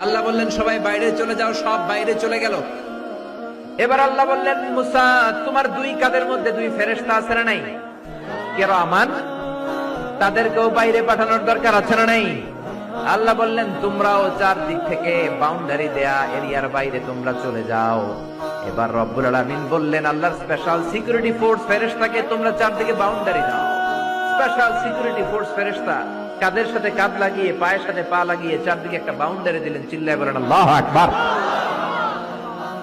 আল্লাহ বললেন সবাই বাইরে চলে যাও, সব বাইরে চলে গেল। এবার আল্লাহ বললেন মুসা, তোমার দুই কাঁধের মধ্যে দুই ফেরেশতা আছে না নাই? কিরামান, তাদেরকেও বাইরে পাঠানোর দরকার আছে না নাই? আল্লাহ বললেন তোমরাও চারদিক থেকে বাউন্ডারি দেয়া এরিয়ার বাইরে তোমরা চলে যাও। এবার রব্বুল আলামিন বললেন আল্লাহর স্পেশাল সিকিউরিটি ফোর্স ফেরেশতাকে তোমরা চারদিকে বাউন্ডারি দাও। স্পেশাল সিকিউরিটি ফোর্স ফেরেশতা কাদের সাথে কাঁধ লাগিয়ে পায়ের সাথে পা লাগিয়ে চারদিকে একটা বাউন্ডারি দিলেন। চিল্লায় বলেন আল্লাহু আকবার।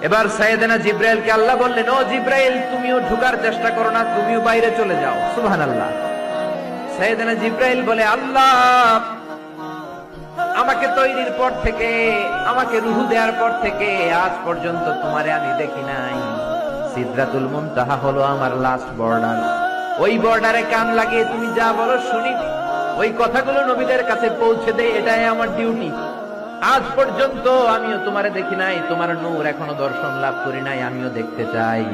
এবার সাইয়েদনা জিব্রাইলকে আল্লাহ বললেন, ও জিব্রাইল, তুমিও ঢোকার চেষ্টা করো না, তুমিও বাইরে চলে যাও। সুবহানাল্লাহ। সাইয়েদনা জিব্রাইল বলে, আল্লাহ, আমাকে তৈরির পর থেকে, আমাকে রূহ দেওয়ার পর থেকে আজ পর্যন্ত তোমারে আমি দেখি নাই। সিদরাতুল মুনতাহা হলো আমার লাস্ট বর্ডার। ওই বর্ডারে কান লাগিয়ে তুমি যা বলো শুনি, ওই কথাগুলো নবীদের কাছে পৌঁছে দেই, এটাই আমার ডিউটি। আজ পর্যন্ত আমিও তোমারে দেখি নাই, তোমার নূর এখনো দর্শন লাভ করি নাই, আমিও দেখতে চাই।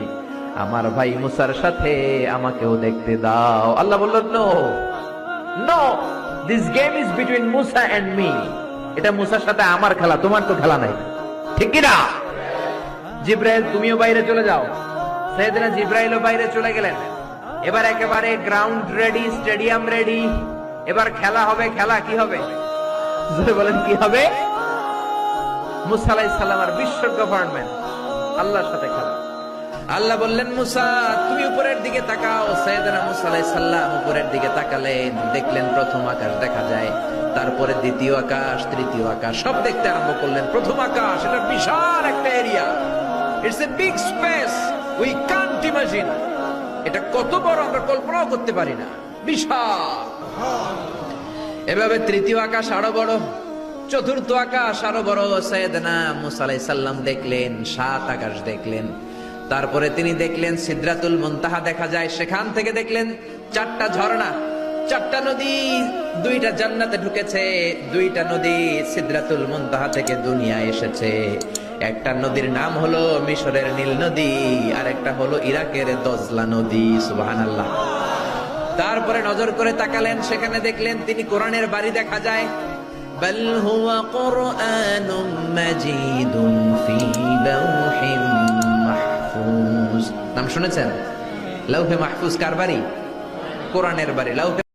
আমার ভাই মুসার সাথে আমাকেও দেখতে দাও। আল্লাহ বললেন, no no, this game is between Musa and me. এটা মুসার সাথে আমার খেলা, তোমার তো খেলা নাই, ঠিক কি না? জিব্রাইল, তুমিও বাইরে চলে যাও। সাইয়েদনা জিব্রাইলও বাইরে চলে গেলেন। এবার একেবারে গ্রাউন্ড রেডি, স্টেডিয়াম রেডি। এবার খেলা হবে। খেলা কি হবে? জোরে বলেন, কি হবে? মুসা আলাইহিস সালাম আর বিশ্ব গভর্নমেন্ট, আল্লাহর সাথে খেলা। আল্লাহ বললেন, মুসা তুমি উপরের দিকে তাকাও। সাইয়েদনা মুসা আলাইহিস সালাম উপরের দিকে তাকালেন, দেখলেন প্রথম আকাশ দেখা যায়, তারপরে দ্বিতীয় আকাশ, তৃতীয় আকাশ, সব দেখতে আরম্ভ করলেন। প্রথম আকাশ, এটা বিশাল একটা area, it's a big space, we can't imagine. এটা কত বড় আমরা কল্পনাও করতে পারি না, বিশাল। এভাবে তৃতীয় আকাশ আরো বড়, চতুর্থ আকাশ আরো বড়। সাইয়েদনা মুসা আলাইহিস সালাম দেখলেন, 7 আকাশ দেখলেন। তারপরে তিনি দেখলেন সিদরাতুল মুনতাহা দেখা যায়, সেখান থেকে দেখলেন 4টা ঝর্ণা, 4টা নদী, 2টা জান্নাতে ঢুকেছে, 2টা নদী সিদরাতুল মুনতাহা থেকে দুনিয়ায় এসেছে। একটা নদীর নাম হলো মিশরের নীল নদী, আর একটা হলো ইরাকের দজলা নদী। সুবহানাল্লাহ। তারপরে নজর করে তাকালেন, সেখানে দেখলেন তিনি কোরআনের বাড়ি দেখা যায়। বাল হুয়া কুরআনুম মাজিদুন ফি লাওহিম মাহফুজ। নাম শুনেছেন? লাউহে মাহফুজ কার বাড়ি? কোরআনের বাড়ি। লাউহে